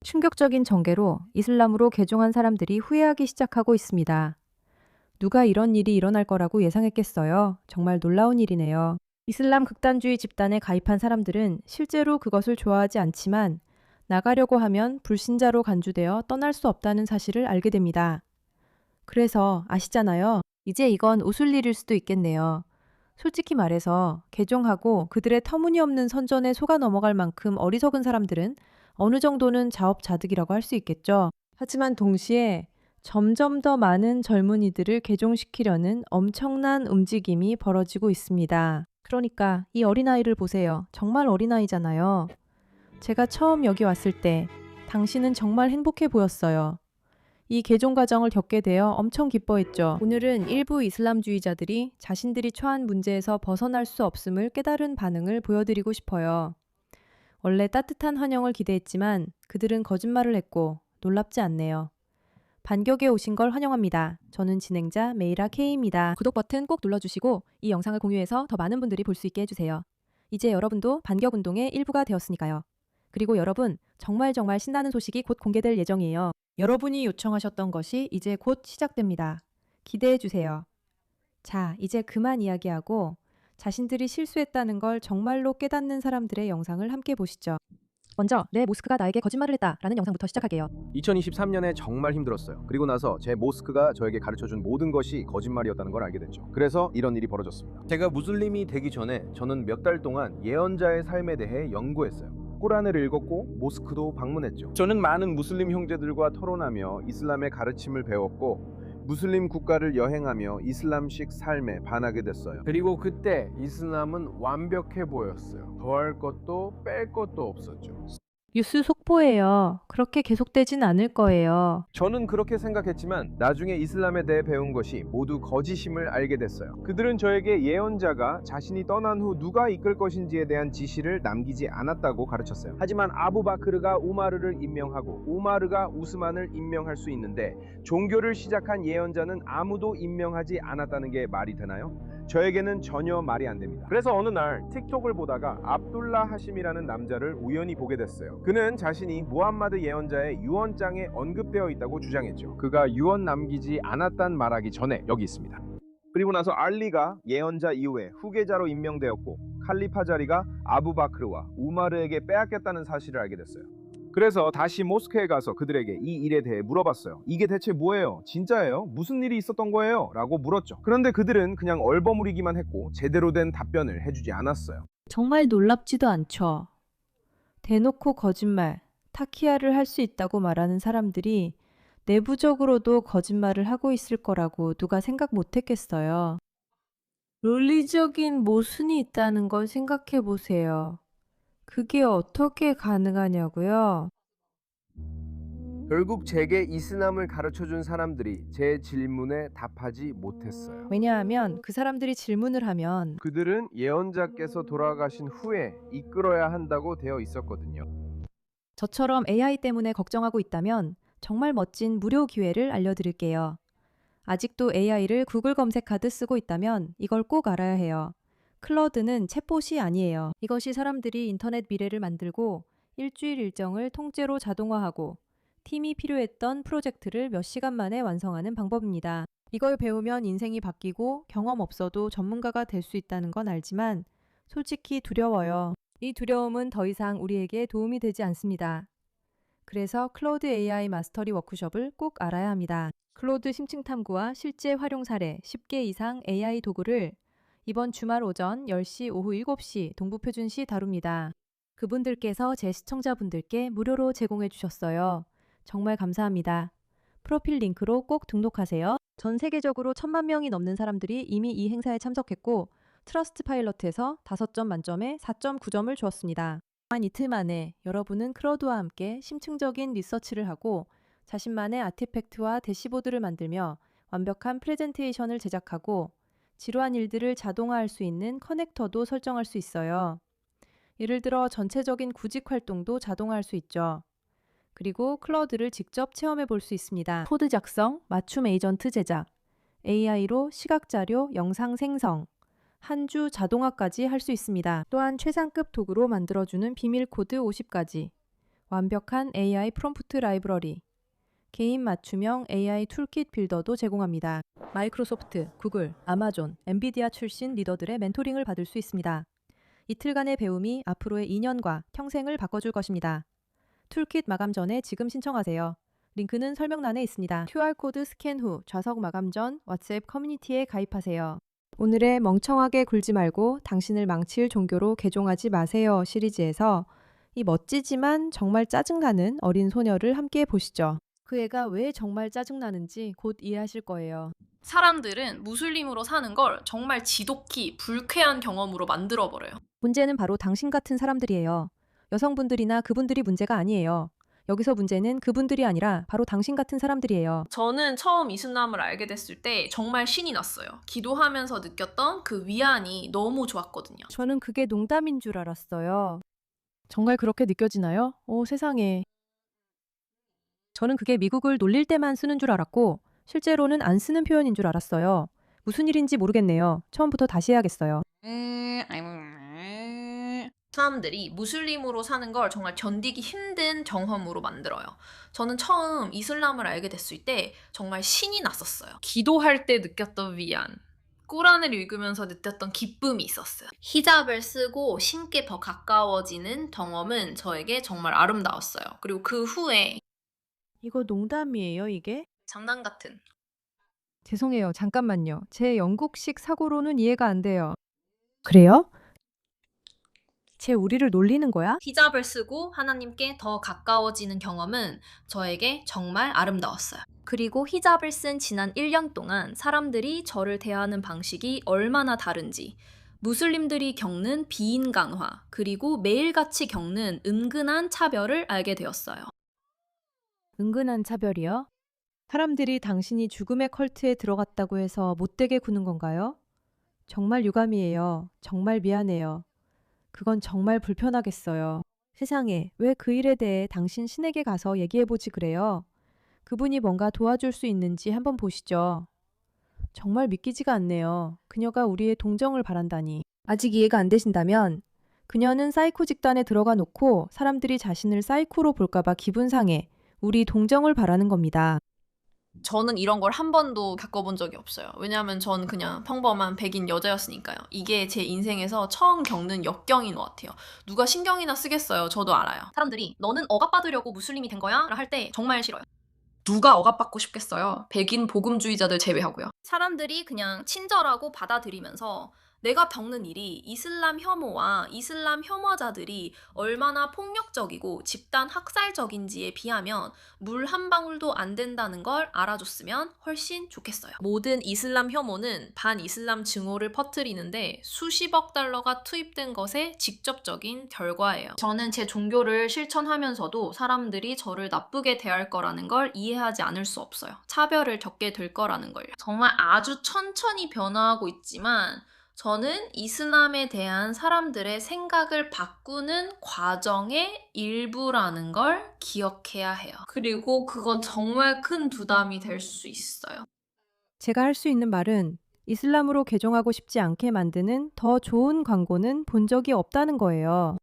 충격적인 전개로 이슬람으로 개종한 사람들이 후회하기 시작하고 있습니다. 누가 이런 일이 일어날 거라고 예상했겠어요? 정말 놀라운 일이네요. 이슬람 극단주의 집단에 가입한 사람들은 실제로 그것을 좋아하지 않지만 나가려고 하면 불신자로 간주되어 떠날 수 없다는 사실을 알게 됩니다. 그래서 아시잖아요. 이제 이건 웃을 일일 수도 있겠네요. 솔직히 말해서 개종하고 그들의 터무니없는 선전에 속아 넘어갈 만큼 어리석은 사람들은 어느 정도는 자업자득이라고 할 수 있겠죠. 하지만 동시에 점점 더 많은 젊은이들을 개종시키려는 엄청난 움직임이 벌어지고 있습니다. 그러니까 이 어린아이를 보세요. 정말 어린아이잖아요. 제가 처음 여기 왔을 때 당신은 정말 행복해 보였어요. 이 개종 과정을 겪게 되어 엄청 기뻐했죠. 오늘은 일부 이슬람주의자들이 자신들이 처한 문제에서 벗어날 수 없음을 깨달은 반응을 보여드리고 싶어요. 원래 따뜻한 환영을 기대했지만 그들은 거짓말을 했고 놀랍지 않네요. 반격에 오신 걸 환영합니다. 저는 진행자 메이라 K입니다. 구독 버튼 꼭 눌러주시고 이 영상을 공유해서 더 많은 분들이 볼 수 있게 해주세요. 이제 여러분도 반격운동의 일부가 되었으니까요. 그리고 여러분, 정말 신나는 소식이 곧 공개될 예정이에요. 여러분이 요청하셨던 것이 이제 곧 시작됩니다. 기대해주세요. 자, 이제 그만 이야기하고 자신들이 실수했다는 걸 정말로 깨닫는 사람들의 영상을 함께 보시죠. 먼저 내 모스크가 나에게 거짓말을 했다라는 영상부터 시작할게요. 2023년에 정말 힘들었어요. 그리고 나서 제 모스크가 저에게 가르쳐준 모든 것이 거짓말이었다는 걸 알게 됐죠. 그래서 이런 일이 벌어졌습니다. 제가 무슬림이 되기 전에 저는 몇 달 동안 예언자의 삶에 대해 연구했어요. 꾸란을 읽었고 모스크도 방문했죠. 저는 많은 무슬림 형제들과 토론하며 이슬람의 가르침을 배웠고 무슬림 국가를 여행하며 이슬람식 삶에 반하게 됐어요. 그리고 그때 이슬람은 완벽해 보였어요. 더할 것도 뺄 것도 없었죠. 뉴스 속보예요. 그렇게 계속되진 않을 거예요. 저는 그렇게 생각했지만 나중에 이슬람에 대해 배운 것이 모두 거짓임을 알게 됐어요. 그들은 저에게 예언자가 자신이 떠난 후 누가 이끌 것인지에 대한 지시를 남기지 않았다고 가르쳤어요. 하지만 아부바크르가 우마르를 임명하고 우마르가 우스만을 임명할 수 있는데 종교를 시작한 예언자는 아무도 임명하지 않았다는 게 말이 되나요? 저에게는 전혀 말이 안 됩니다. 그래서 어느 날 틱톡을 보다가 압둘라 하심이라는 남자를 우연히 보게 됐어요. 그는 자신이 무함마드 예언자의 유언장에 언급되어 있다고 주장했죠. 그가 유언 남기지 않았단 말하기 전에 여기 있습니다. 그리고 나서 알리가 예언자 이후에 후계자로 임명되었고 칼리파 자리가 아부바크르와 우마르에게 빼앗겼다는 사실을 알게 됐어요. 그래서 다시 모스크에 가서 그들에게 이 일에 대해 물어봤어요. 이게 대체 뭐예요? 진짜예요? 무슨 일이 있었던 거예요? 라고 물었죠. 그런데 그들은 그냥 얼버무리기만 했고 제대로 된 답변을 해주지 않았어요. 정말 놀랍지도 않죠. 대놓고 거짓말, 타키야를 할 수 있다고 말하는 사람들이 내부적으로도 거짓말을 하고 있을 거라고 누가 생각 못했겠어요. 논리적인 모순이 있다는 걸 생각해 보세요. 그게 어떻게 가능하냐고요? 결국 제게 이슬람을 가르쳐준 사람들이 제 질문에 답하지 못했어요. 왜냐하면 그 사람들이 질문을 하면 그들은 예언자께서 돌아가신 후에 이끌어야 한다고 되어 있었거든요. 저처럼 AI 때문에 걱정하고 있다면 정말 멋진 무료 기회를 알려드릴게요. 아직도 AI를 구글 검색하듯 쓰고 있다면 이걸 꼭 알아야 해요. 클러드는 챗봇이 아니에요. 이것이 사람들이 인터넷 미래를 만들고 일주일 일정을 통째로 자동화하고 팀이 필요했던 프로젝트를 몇 시간 만에 완성하는 방법입니다. 이걸 배우면 인생이 바뀌고 경험 없어도 전문가가 될 수 있다는 건 알지만 솔직히 두려워요. 이 두려움은 더 이상 우리에게 도움이 되지 않습니다. 그래서 클로드 AI 마스터리 워크숍을 꼭 알아야 합니다. 클로드 심층 탐구와 실제 활용 사례 10개 이상 AI 도구를 이번 주말 오전 10시 오후 7시 동부표준시 다룹니다. 그분들께서 제 시청자분들께 무료로 제공해 주셨어요. 정말 감사합니다. 프로필 링크로 꼭 등록하세요. 전 세계적으로 1000만 명이 넘는 사람들이 이미 이 행사에 참석했고 트러스트 파일럿에서 5점 만점에 4.9점을 주었습니다. 이틀 만에 여러분은 클로드와 함께 심층적인 리서치를 하고 자신만의 아티팩트와 대시보드를 만들며 완벽한 프레젠테이션을 제작하고 지루한 일들을 자동화할 수 있는 커넥터도 설정할 수 있어요. 예를 들어 전체적인 구직 활동도 자동화할 수 있죠. 그리고 클로드를 직접 체험해 볼 수 있습니다. 코드 작성, 맞춤 에이전트 제작, AI로 시각자료, 영상 생성, 한 주 자동화까지 할 수 있습니다. 또한 최상급 도구로 만들어주는 비밀 코드 50가지, 완벽한 AI 프롬프트 라이브러리, 개인 맞춤형 AI 툴킷 빌더도 제공합니다. 마이크로소프트, 구글, 아마존, 엔비디아 출신 리더들의 멘토링을 받을 수 있습니다. 이틀간의 배움이 앞으로의 2년과 평생을 바꿔줄 것입니다. 툴킷 마감 전에 지금 신청하세요. 링크는 설명란에 있습니다. QR코드 스캔 후 좌석 마감 전 왓츠앱 커뮤니티에 가입하세요. 오늘의 멍청하게 굴지 말고 당신을 망칠 종교로 개종하지 마세요 시리즈에서 이 멋지지만 정말 짜증나는 어린 소녀를 함께 보시죠. 그 애가 왜 정말 짜증나는지 곧 이해하실 거예요. 사람들은 무슬림으로 사는 걸 정말 지독히 불쾌한 경험으로 만들어버려요. 문제는 바로 당신 같은 사람들이에요. 여성분들이나 그분들이 문제가 아니에요. 여기서 문제는 그분들이 아니라 바로 당신 같은 사람들이에요. 저는 처음 이슬람을 알게 됐을 때 정말 신이 났어요. 기도하면서 느꼈던 그 위안이 너무 좋았거든요. 저는 그게 농담인 줄 알았어요. 정말 그렇게 느껴지나요? 오, 세상에. 저는 그게 미국을 놀릴 때만 쓰는 줄 알았고 실제로는 안 쓰는 표현인 줄 알았어요. 무슨 일인지 모르겠네요. 처음부터 다시 해야겠어요. 사람들이 무슬림으로 사는 걸 정말 견디기 힘든 경험으로 만들어요. 저는 처음 이슬람을 알게 됐을 때 정말 신이 났었어요. 기도할 때 느꼈던 위안, 꾸란을 읽으면서 느꼈던 기쁨이 있었어요. 히잡을 쓰고 신께 더 가까워지는 경험은 저에게 정말 아름다웠어요. 그리고 그 후에 이거 농담이에요, 이게? 장난 같은 죄송해요. 잠깐만요. 제 영국식 사고로는 이해가 안 돼요. 그래요? 쟤 우리를 놀리는 거야? 히잡을 쓰고 하나님께 더 가까워지는 경험은 저에게 정말 아름다웠어요. 그리고 히잡을 쓴 지난 1년 동안 사람들이 저를 대하는 방식이 얼마나 다른지, 무슬림들이 겪는 비인간화, 그리고 매일같이 겪는 은근한 차별을 알게 되었어요. 은근한 차별이요? 사람들이 당신이 죽음의 컬트에 들어갔다고 해서 못되게 구는 건가요? 정말 유감이에요. 정말 미안해요. 그건 정말 불편하겠어요. 세상에, 왜 그 일에 대해 당신 신에게 가서 얘기해보지 그래요? 그분이 뭔가 도와줄 수 있는지 한번 보시죠. 정말 믿기지가 않네요. 그녀가 우리의 동정을 바란다니. 아직 이해가 안 되신다면 그녀는 사이코 집단에 들어가 놓고 사람들이 자신을 사이코로 볼까봐 기분 상해 우리 동정을 바라는 겁니다. 저는 이런 걸 한 번도 겪어본 적이 없어요. 왜냐하면 전 그냥 평범한 백인 여자였으니까요. 이게 제 인생에서 처음 겪는 역경인 것 같아요. 누가 신경이나 쓰겠어요. 저도 알아요. 사람들이 너는 억압받으려고 무슬림이 된 거야? 할 때 정말 싫어요. 누가 억압받고 싶겠어요? 백인 복음주의자들 제외하고요. 사람들이 그냥 친절하고 받아들이면서 내가 겪는 일이 이슬람 혐오와 이슬람 혐오자들이 얼마나 폭력적이고 집단 학살적인지에 비하면 물 한 방울도 안 된다는 걸 알아줬으면 훨씬 좋겠어요. 모든 이슬람 혐오는 반이슬람 증오를 퍼뜨리는데 수십억 달러가 투입된 것의 직접적인 결과예요. 저는 제 종교를 실천하면서도 사람들이 저를 나쁘게 대할 거라는 걸 이해하지 않을 수 없어요. 차별을 겪게 될 거라는 걸요. 정말 아주 천천히 변화하고 있지만 저는 이슬람에 대한 사람들의 생각을 바꾸는 과정의 일부라는 걸 기억해야 해요. 그리고 그건 정말 큰 부담이 될 수 있어요. 제가 할 수 있는 말은 이슬람으로 개종하고 싶지 않게 만드는 더 좋은 광고는 본 적이 없다는 거예요.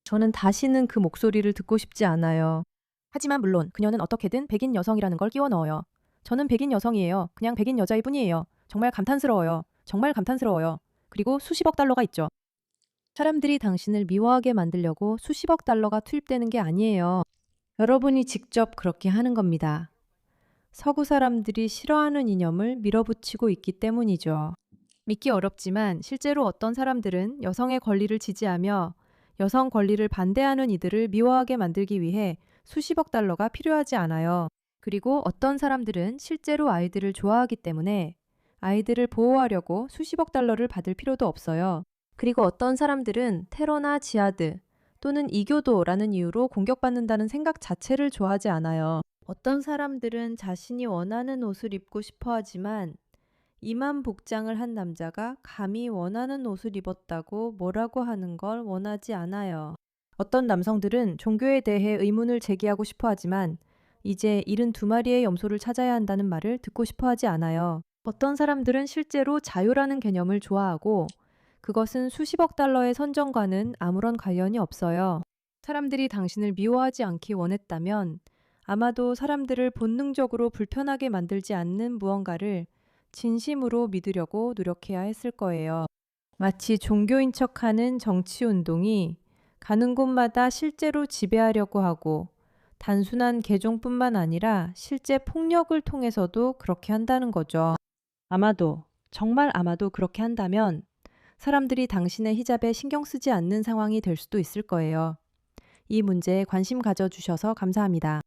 저는 다시는 그 목소리를 듣고 싶지 않아요. 하지만 물론 그녀는 어떻게든 백인 여성이라는 걸 끼워 넣어요. 저는 백인 여성이에요. 그냥 백인 여자일 뿐이에요. 정말 감탄스러워요. 정말 감탄스러워요. 그리고 수십억 달러가 있죠. 사람들이 당신을 미워하게 만들려고 수십억 달러가 투입되는 게 아니에요. 여러분이 직접 그렇게 하는 겁니다. 서구 사람들이 싫어하는 이념을 밀어붙이고 있기 때문이죠. 믿기 어렵지만 실제로 어떤 사람들은 여성의 권리를 지지하며 여성 권리를 반대하는 이들을 미워하게 만들기 위해 수십억 달러가 필요하지 않아요. 그리고 어떤 사람들은 실제로 아이들을 좋아하기 때문에 아이들을 보호하려고 수십억 달러를 받을 필요도 없어요. 그리고 어떤 사람들은 테러나 지하드 또는 이교도라는 이유로 공격받는다는 생각 자체를 좋아하지 않아요. 어떤 사람들은 자신이 원하는 옷을 입고 싶어 하지만 이만 복장을 한 남자가 감히 원하는 옷을 입었다고 뭐라고 하는 걸 원하지 않아요. 어떤 남성들은 종교에 대해 의문을 제기하고 싶어 하지만 이제 72마리의 염소를 찾아야 한다는 말을 듣고 싶어 하지 않아요. 어떤 사람들은 실제로 자유라는 개념을 좋아하고 그것은 수십억 달러의 선정과는 아무런 관련이 없어요. 사람들이 당신을 미워하지 않기 원했다면 아마도 사람들을 본능적으로 불편하게 만들지 않는 무언가를 진심으로 믿으려고 노력해야 했을 거예요. 마치 종교인 척하는 정치 운동이 가는 곳마다 실제로 지배하려고 하고 단순한 개종뿐만 아니라 실제 폭력을 통해서도 그렇게 한다는 거죠. 아마도, 정말 아마도 그렇게 한다면 사람들이 당신의 히잡에 신경 쓰지 않는 상황이 될 수도 있을 거예요. 이 문제에 관심 가져주셔서 감사합니다.